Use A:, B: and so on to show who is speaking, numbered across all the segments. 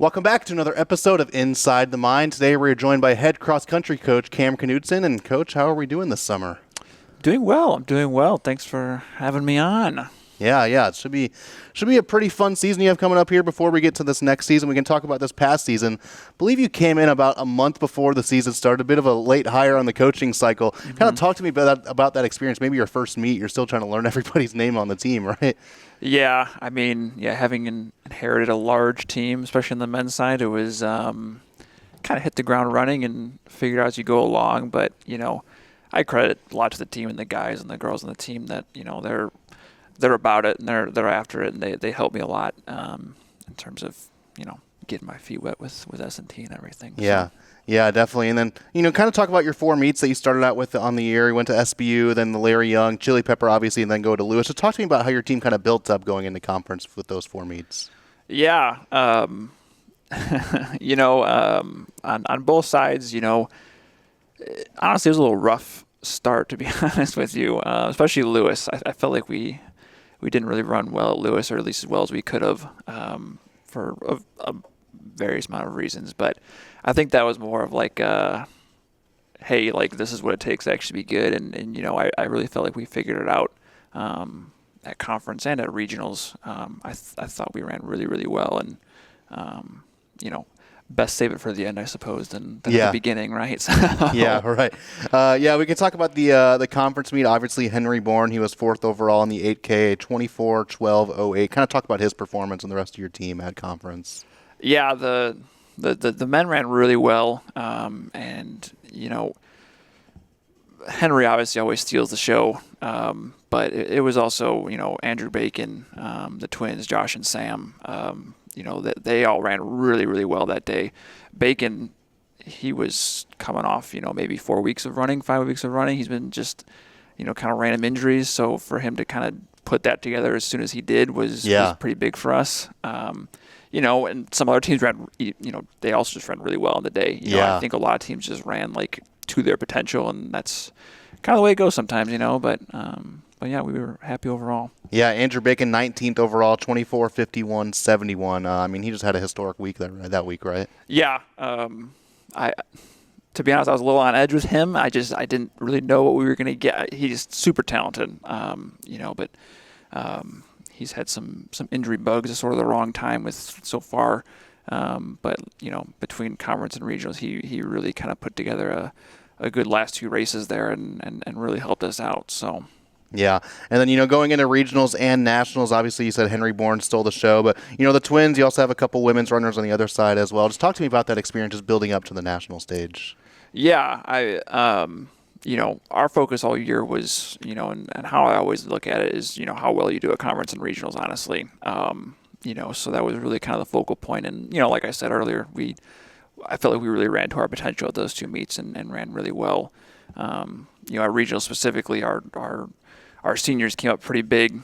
A: Welcome back to another episode of Inside the Mind. Today we're joined by head cross-country coach Cameron Knudsen. And Coach, how are we doing this summer?
B: Doing well. I'm doing well. Thanks for having me on.
A: Yeah. It should be a pretty fun season you have coming up here. Before we get to this next season, we can talk about this past season. I believe you came in about a month before the season started, a bit of a late hire on the coaching cycle. Mm-hmm. Kind of talk to me about that experience. Maybe your first meet, you're still trying to learn everybody's name on the team, right?
B: Yeah, having inherited a large team, especially on the men's side, it was kind of hit the ground running and figured out as you go along. But, I credit a lot to the team and the guys and the girls on the team that, they're about it and they're after it, and they help me a lot in terms of, getting my feet wet with S&T and everything.
A: Yeah. So. Yeah, definitely. And then, kind of talk about your 4 meets that you started out with on the year. You went to SBU, then the Larry Young, Chili Pepper, obviously, and then go to Lewis. So talk to me about how your team kind of built up going into conference with those 4 meets.
B: Yeah. On both sides, honestly, it was a little rough start, to be honest with you, especially Lewis. I felt like we didn't really run well at Lewis, or at least as well as we could have for a various amount of reasons. But I think that was more of like, hey, like this is what it takes to actually be good. And I really felt like we figured it out at conference and at regionals. I thought we ran really, really well. And, best save it for the end, I suppose, than at the beginning, right? So.
A: Yeah, right. We can talk about the conference meet. Obviously, Henry Bourne, he was 4th overall in the 8K, 24-12-08. Kind of talk about his performance and the rest of your team at conference.
B: Yeah, the men ran really well, and Henry obviously always steals the show, but it was also Andrew Bacon, the twins, Josh and Sam. They all ran really, really well that day. Bacon, he was coming off maybe 4 weeks of running, 5 weeks of running. He's been just kind of random injuries, so for him to kind of put that together as soon as he did was pretty big for us. And some other teams ran, they also just ran really well on the day. I think a lot of teams just ran like to their potential, and that's kind of the way it goes sometimes, But yeah, we were happy overall.
A: Yeah, Andrew Bacon, 19th overall, 24-51-71. He just had a historic week that week, right?
B: Yeah. To be honest, I was a little on edge with him. I didn't really know what we were going to get. He's super talented, but he's had some injury bugs at sort of the wrong time with so far. But between conference and regionals, he really kind of put together a good last 2 races there and really helped us out. So.
A: Yeah, and then, going into regionals and nationals, obviously you said Henry Bourne stole the show, but, the twins, you also have a couple women's runners on the other side as well. Just talk to me about that experience just building up to the national stage.
B: Yeah, our focus all year was, and how I always look at it is, how well you do at conference and regionals, honestly. So that was really kind of the focal point. And, like I said earlier, I felt like we really ran to our potential at those 2 meets and ran really well. Our regionals specifically, our seniors came up pretty big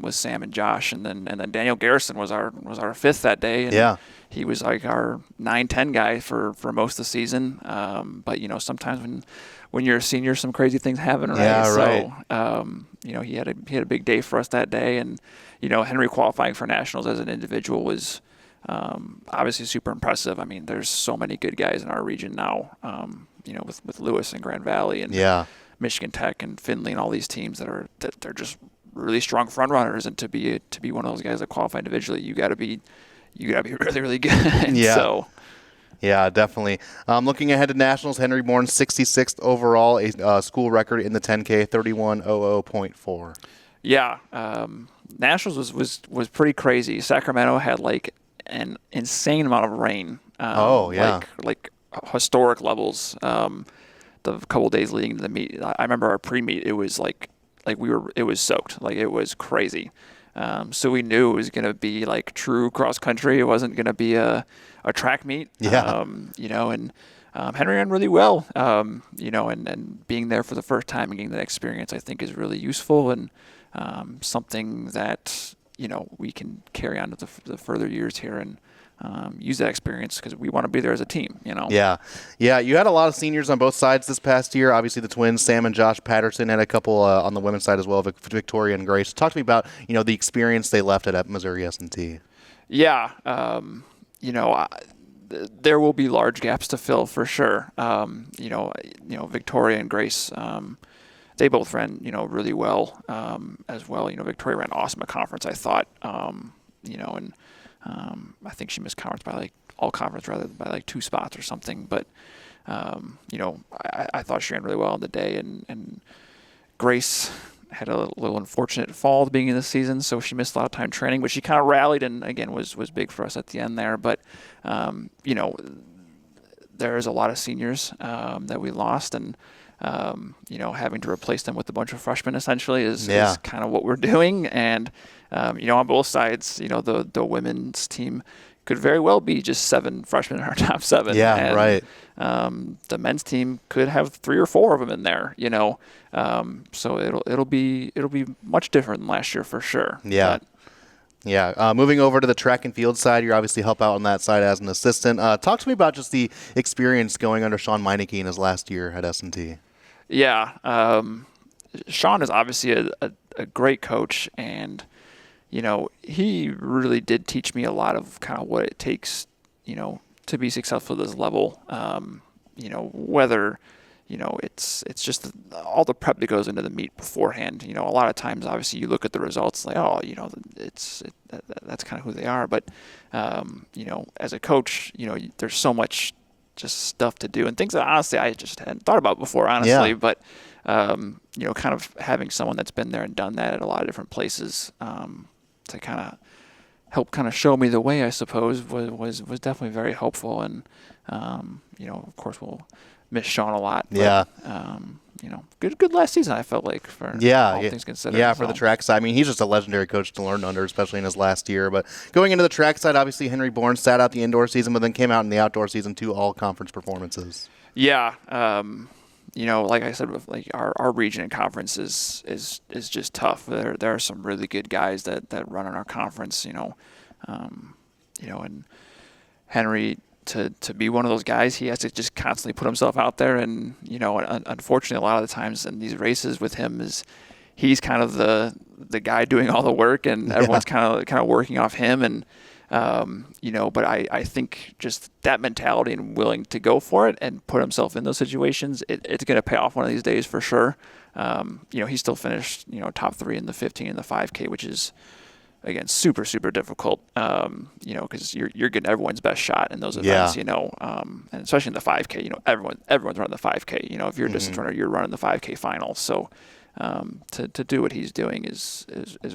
B: with Sam and Josh, and then Daniel Garrison was our 5th that day. And he was like our 9-10 guy for most of the season. But sometimes when you're a senior, some crazy things happen, right?
A: Yeah, right.
B: So he had a big day for us that day, and Henry qualifying for nationals as an individual was obviously super impressive. There's so many good guys in our region now. With Lewis and Grand Valley and Michigan Tech and Findlay and all these teams that they're just really strong front runners, and to be one of those guys that qualify individually, you got to be really, really good.
A: Yeah.
B: So.
A: Yeah, definitely. Looking ahead to nationals, Henry Bourne 66th overall, a school record in the 10K, 31:00.4.
B: Yeah, nationals was pretty crazy. Sacramento had like an insane amount of rain. Like historic levels. The couple days leading to the meet, I remember our pre-meet. It was it was soaked. Like it was crazy. So we knew it was going to be like true cross country. It wasn't going to be a track meet.
A: Yeah.
B: Henry ran really well. And being there for the first time and getting that experience, I think, is really useful and something that we can carry on to the further years here and use that experience because we want to be there as a team.
A: Yeah. You had a lot of seniors on both sides this past year. Obviously, the twins, Sam and Josh Patterson, had a couple on the women's side as well, Victoria and Grace. Talk to me about the experience they left at Missouri S&T.
B: Yeah. there will be large gaps to fill for sure. Victoria and Grace, they both ran, really well as well. Victoria ran awesome at conference, I thought. And I think she missed conference by all conference rather than by 2 spots or something. But I thought she ran really well on the day, and Grace had a little unfortunate fall at the beginning of the season, so she missed a lot of time training, but she kind of rallied and again was big for us at the end there. But there's a lot of seniors that we lost, and having to replace them with a bunch of freshmen essentially is kind of what we're doing. And on both sides, the women's team could very well be just 7 freshmen in our top 7.
A: Yeah,
B: and,
A: right.
B: The men's team could have 3 or 4 of them in there, so it'll be much different than last year for sure.
A: Yeah. Moving over to the track and field side, you obviously help out on that side as an assistant. Talk to me about just the experience going under Sean Meineke in his last year at S&T.
B: Yeah. Sean is obviously a great coach, and he really did teach me a lot of kind of what it takes, to be successful at this level. Whether, it's just all the prep that goes into the meet beforehand. A lot of times, obviously, you look at the results like, that's kind of who they are. But, as a coach, there's so much just stuff to do and things that honestly I just hadn't thought about before, honestly. Yeah. But, kind of having someone that's been there and done that at a lot of different places, to kind of help kind of show me the way, I suppose, was definitely very helpful. And, of course, we'll miss Sean a lot. But, good last season, I felt like, for all things considered.
A: Yeah, for the track side. I mean, he's just a legendary coach to learn under, especially in his last year. But going into the track side, obviously, Henry Bourne sat out the indoor season, but then came out in the outdoor season, 2 all-conference performances.
B: Yeah. Like I said, our region and conference is just tough. There are some really good guys that run in our conference, and Henry, to be one of those guys, he has to just constantly put himself out there. And, unfortunately, a lot of the times in these races with him he's kind of the guy doing all the work, and everyone's kind of working off him. And, but I think just that mentality and willing to go for it and put himself in those situations, it's going to pay off one of these days for sure. He still finished, top 3 in the 15 and the 5K, which is, again, super, super difficult, because you're getting everyone's best shot in those events, and especially in the 5K, everyone's running the 5K. If you're a distance runner, you're running the 5K final. So to do what he's doing is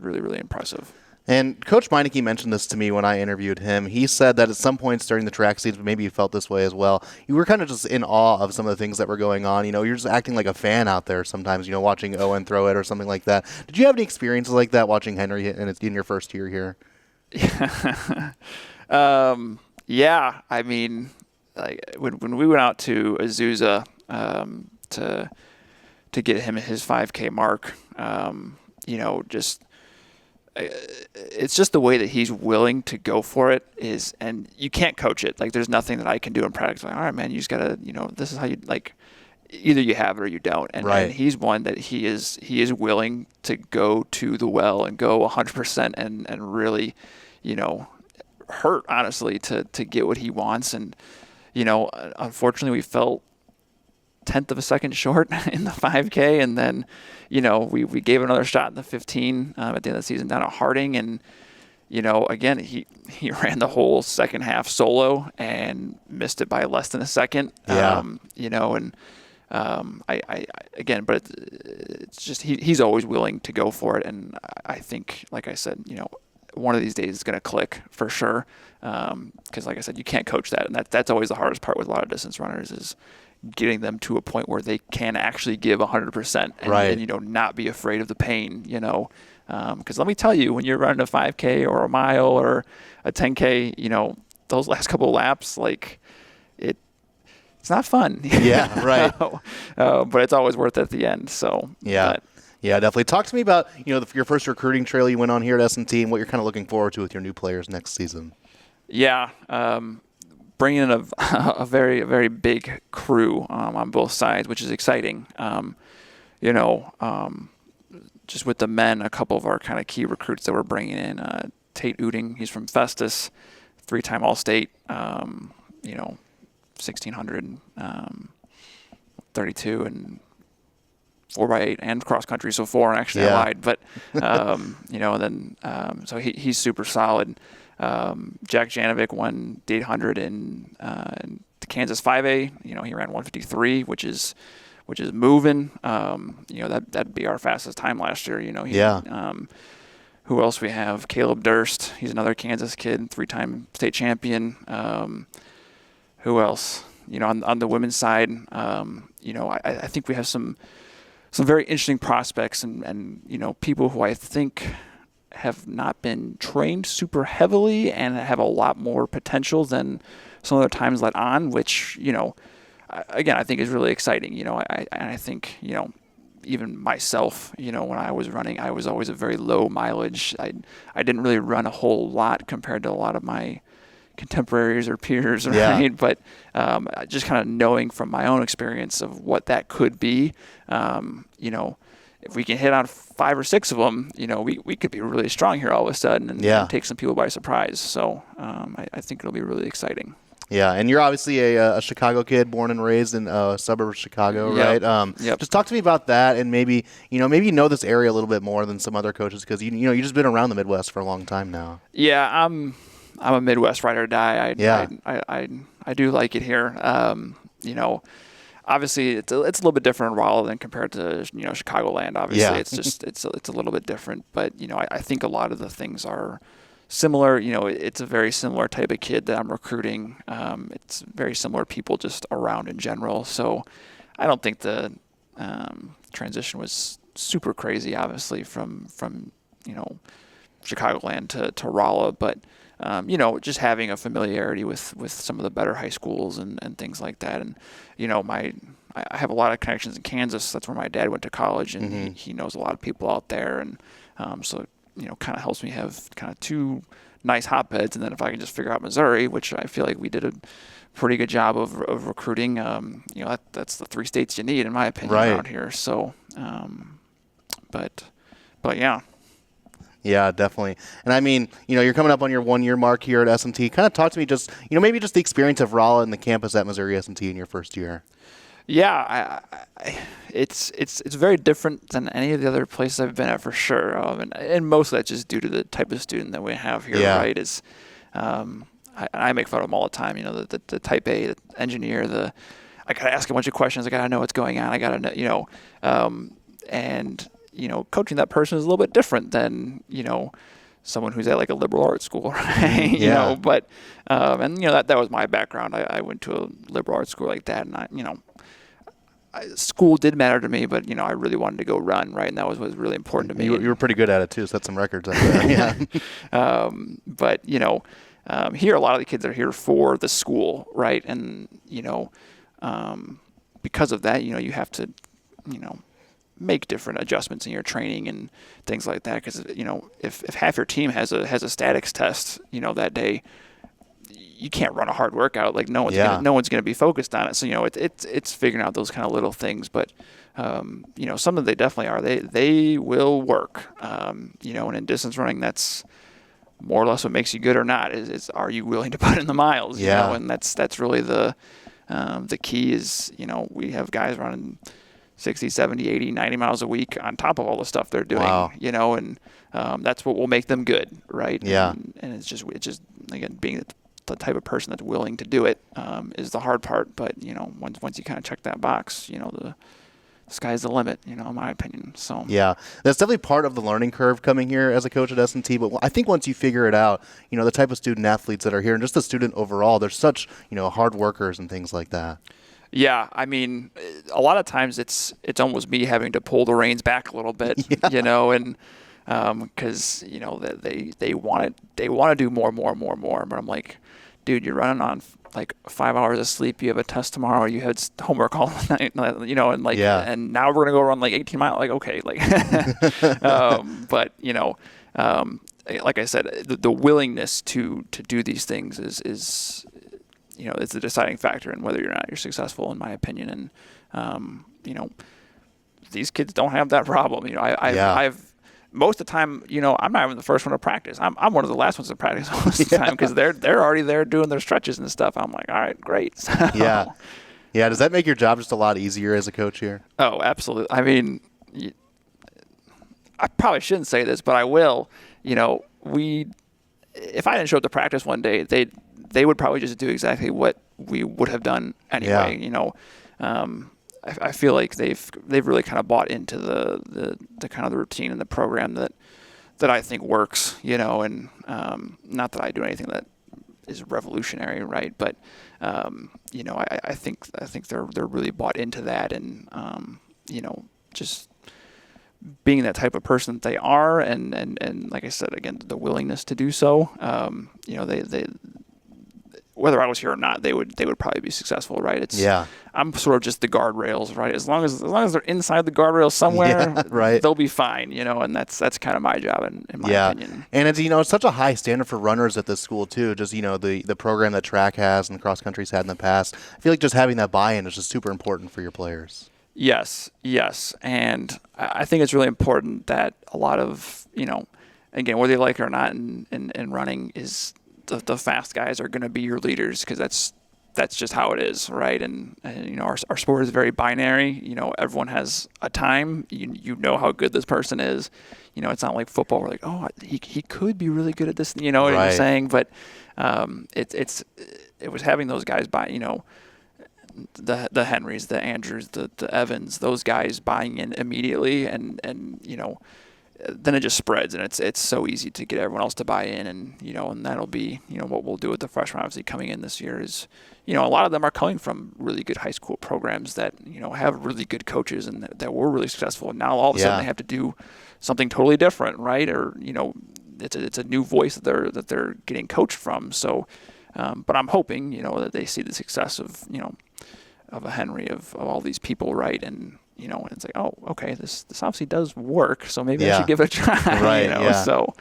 B: really, really impressive.
A: And Coach Meineke mentioned this to me when I interviewed him. He said that at some points during the track season, maybe you felt this way as well, you were kind of just in awe of some of the things that were going on. You're just acting like a fan out there sometimes, watching Owen throw it or something like that. Did you have any experiences like that watching Henry in your first year here?
B: Yeah. I mean, when we went out to Azusa to get him his 5K mark, it's just the way that he's willing to go for it and you can't coach it. There's nothing that I can do in practice. All right, man, you just gotta, this is how you either you have it or you don't. And,
A: right.
B: And he's one that he is willing to go to the well and go 100% and really, hurt honestly to get what he wants. And, unfortunately we felt 1/10 of a second short in the 5K, and then we gave another shot in the 15 at the end of the season down at Harding, and again he ran the whole second half solo and missed it by less than a second. I again, but it's just he's always willing to go for it, and I think, like I said, one of these days it's going to click for sure, because like I said, you can't coach that, and that's always the hardest part with a lot of distance runners is getting them to a point where they can actually give 100% and not be afraid of the pain, because let me tell you, when you're running a 5K or a mile or a 10K, those last couple of laps, it's not fun.
A: Yeah, right.
B: But it's always worth it at the end. So
A: yeah. Yeah, definitely. Talk to me about, your first recruiting trail you went on here at S&T and what you're kind of looking forward to with your new players next season.
B: Yeah. Bringing in a very, very big crew on both sides, which is exciting. Just with the men, a couple of our kind of key recruits that we're bringing in, Tate Uding, he's from Festus, 3-time All-State, 1600, 32, and 4x8 and cross country, so 4, and actually I lied, but so he's super solid. Jack Janovic won the 800 in the Kansas 5A. He ran 153, which is moving. That'd be our fastest time last year. Who else we have? Caleb Durst. He's another Kansas kid, 3-time state champion. Who else? On the women's side, I think we have some very interesting prospects and people who I think have not been trained super heavily and have a lot more potential than some other times let on, which, again, I think is really exciting. I think, even myself, when I was running, I was always a very low mileage. I didn't really run a whole lot compared to a lot of my contemporaries or peers, right? Yeah. But just kind of knowing from my own experience of what that could be, if we can hit on 5 or 6 of them, we could be really strong here all of a sudden and take some people by surprise. So I think it'll be really exciting.
A: Yeah, and you're obviously a Chicago kid, born and raised in a suburb of Chicago, right? Just talk to me about that, and maybe you know this area a little bit more than some other coaches, because you've just been around the Midwest for a long time now. Yeah,
B: I'm a Midwest ride or die. I do like it here. Obviously it's a little bit different in Raleigh than compared to Chicagoland. Obviously, it's just it's a little bit different, but I think a lot of the things are similar. It's a very similar type of kid that I'm recruiting. It's very similar people just around in general. So I don't think the transition was super crazy, obviously, from Chicagoland to Raleigh, but just having a familiarity with some of the better high schools and things like that. And, I have a lot of connections in Kansas. That's where my dad went to college, and he knows a lot of people out there. And so kind of helps me have kind of 2 nice hotbeds. And then if I can just figure out Missouri, which I feel like we did a pretty good job of recruiting, that's the 3 states you need, in my opinion, around here. So, but yeah.
A: Yeah, definitely. And I mean, you're coming up on your 1-year mark here at S&T. Kind of talk to me just, maybe just the experience of Raleigh and the campus at Missouri S&T in your first year.
B: Yeah, it's very different than any of the other places I've been at, for sure. And most of that's just due to the type of student that we have here, right? Is I make fun of them all the time. The type A, the engineer, I gotta ask a bunch of questions. I gotta know what's going on. I gotta know, and coaching that person is a little bit different than, someone who's at like a liberal arts school, right? But, that was my background. I went to a liberal arts school like that, and school did matter to me, but, I really wanted to go run, right? And that was really important to me.
A: You were pretty good at it too, set some records out there. Yeah.
B: But, here, a lot of the kids are here for the school, right? And, because of that, you have to, make different adjustments in your training and things like that. Because if half your team has a statics test, that day, you can't run a hard workout. Like no one's gonna be focused on it. So it's figuring out those kind of little things. But some of they definitely are. They will work. And in distance running, that's more or less what makes you good or not. Is are you willing to put in the miles? And that's really the key. Is we have guys running 60, 70, 80, 90 miles a week on top of all the stuff they're doing, and that's what will make them good, right?
A: Yeah.
B: And it's just again, being the type of person that's willing to do it is the hard part. But, once you kind of check that box, the sky's the limit, in my opinion. So
A: yeah, that's definitely part of the learning curve coming here as a coach at S&T. But I think once you figure it out, the type of student athletes that are here and just the student overall, they're such, hard workers and things like that.
B: Yeah, I mean, a lot of times it's almost me having to pull the reins back a little bit, and because they want to do more, but I'm like, dude, you're running on like 5 hours of sleep. You have a test tomorrow. You had homework all night, and now we're gonna go run like 18 miles. Like, okay, like, but like I said, the willingness to do these things is it's a deciding factor in whether or not you're successful, in my opinion. And, these kids don't have that problem. most of the time, I'm not even the first one to practice. I'm one of the last ones to practice most of the time because they're already there doing their stretches and stuff. I'm like, all right, great. So,
A: yeah. Does that make your job just a lot easier as a coach here?
B: Oh, absolutely. I mean, I probably shouldn't say this, but I will. If I didn't show up to practice one day, they would probably just do exactly what we would have done anyway. I feel like they've really kind of bought into the kind of the routine and the program that I think works. And not that I do anything that is revolutionary, right? But I think they're really bought into that, and just being that type of person that they are, and like I said, again, the willingness to do so. They whether I was here or not, they would probably be successful, right? I'm sort of just the guardrails, right? As long as they're inside the guardrails somewhere,
A: right,
B: they'll be fine, and that's kind of my job in my opinion.
A: And it's such a high standard for runners at this school too. Just the program that track has and the cross country's had in the past. I feel like just having that buy-in is just super important for your players.
B: Yes, and I think it's really important that a lot of again, whether you like it or not, in running is. The fast guys are going to be your leaders because that's just how it is, right? And our sport is very binary. Everyone has a time. You know how good this person is. It's not like football. We're like, oh, he could be really good at this. You know what I'm saying? But it was having those guys buy. The Henrys, the Andrews, the Evans, those guys buying in immediately, and then it just spreads, and it's so easy to get everyone else to buy in, and that'll be what we'll do with the freshmen obviously coming in this year is a lot of them are coming from really good high school programs that have really good coaches and that were really successful, and now all of a sudden they have to do something totally different, right? Or it's a new voice that they're getting coached from. So, but I'm hoping that they see the success of a Henry, of all these people, right? And and it's like, oh, okay, this obviously does work, so maybe I should give it a try,
A: right?
B: So,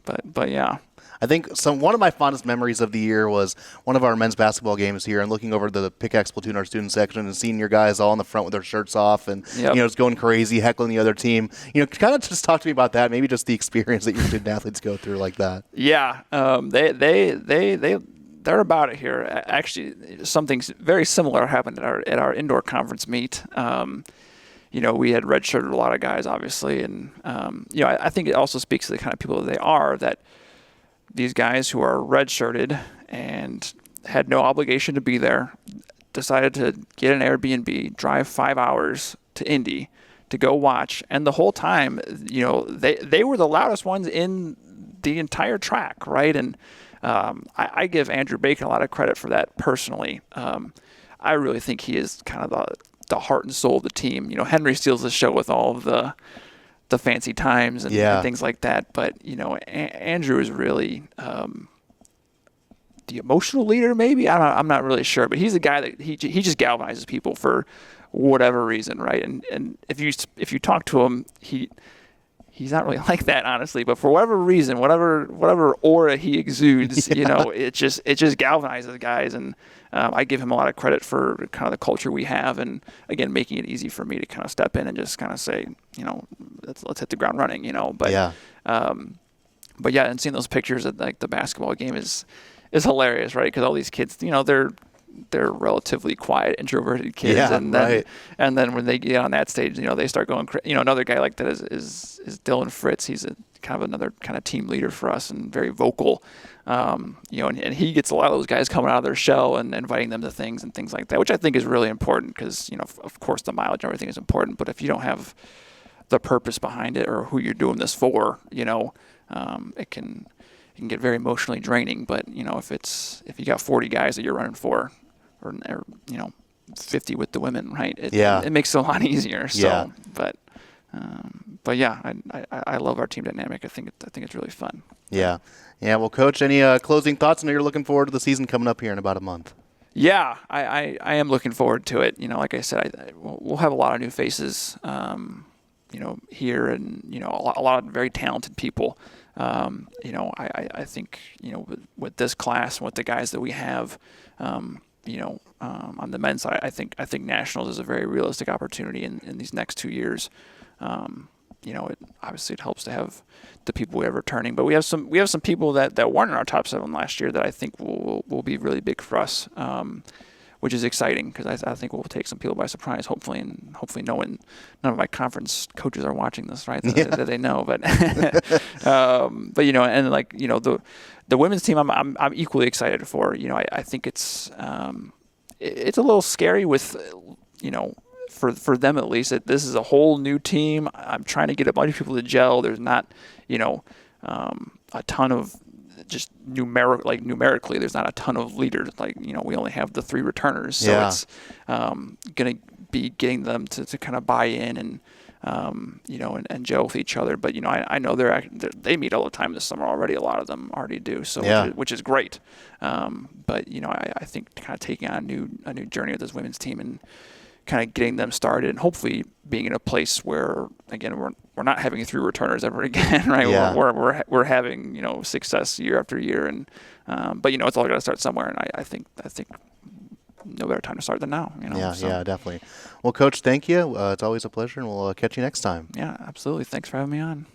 B: but yeah.
A: I think one of my fondest memories of the year was one of our men's basketball games here, and looking over the Pickaxe Platoon, our student section, and seeing your guys all in the front with their shirts off, and just going crazy, heckling the other team. Kind of just talk to me about that. Maybe just the experience that your student athletes go through like that.
B: Yeah, they're about it here. Actually, something very similar happened at our indoor conference meet. We had redshirted a lot of guys, obviously, and I think it also speaks to the kind of people that they are. That these guys who are redshirted and had no obligation to be there decided to get an Airbnb, drive 5 hours to Indy to go watch, and the whole time, they were the loudest ones in the entire track, right? And I give Andrew Bacon a lot of credit for that personally. I really think he is kind of the heart and soul of the team. Henry steals the show with all of the fancy times and things like that. But, Andrew is really the emotional leader, maybe. I'm not really sure. But he's a guy that he just galvanizes people for whatever reason, right? And if you talk to him, he's not really like that, honestly, but for whatever reason, whatever aura he exudes, it just galvanizes guys, and I give him a lot of credit for kind of the culture we have, and again, making it easy for me to kind of step in and just kind of say, let's hit the ground running, but yeah, and seeing those pictures at like the basketball game is hilarious, right? Because all these kids, they're relatively quiet, introverted kids, and then when they get on that stage, they start going. Another guy like that is Dylan Fritz. He's kind of another kind of team leader for us and very vocal. And he gets a lot of those guys coming out of their shell and inviting them to things and things like that, which I think is really important because of course the mileage and everything is important, but if you don't have the purpose behind it or who you're doing this for, it can get very emotionally draining. But if you got 40 guys that you're running for, or 50 with the women, right? It makes it a lot easier. So, but yeah, I love our team dynamic. I think it's really fun.
A: Yeah. Well, Coach, any closing thoughts? I know you're looking forward to the season coming up here in about a month.
B: Yeah, I am looking forward to it. Like I said, we'll have a lot of new faces, here, and a lot of very talented people. I think with this class and with the guys that we have, on the men's side, I think nationals is a very realistic opportunity in these next 2 years. obviously it helps to have the people we have returning, but we have some people that weren't in our top 7 last year that I think will be really big for us, which is exciting because I think we'll take some people by surprise, hopefully knowing none of my conference coaches are watching this, right? That they know, but and like the women's team, I'm equally excited for. I think it's a little scary with for them at least, that this is a whole new team. I'm trying to get a bunch of people to gel. There's not, a ton of just numerically, there's not a ton of leaders. We only have the 3 returners. So it's going to be getting them to kind of buy in and, and gel with each other. But, I know they meet all the time this summer already. A lot of them already do. So, which is great. But, I think kind of taking on a new journey with this women's team and kind of getting them started and hopefully being in a place where, again, we're not having 3 returners ever again, right?
A: Yeah.
B: We're having, success year after year. And, but, it's all got to start somewhere. And I think no better time to start than now.
A: Yeah, definitely. Well, Coach, thank you. It's always a pleasure, and we'll catch you next time.
B: Yeah, absolutely. Thanks for having me on.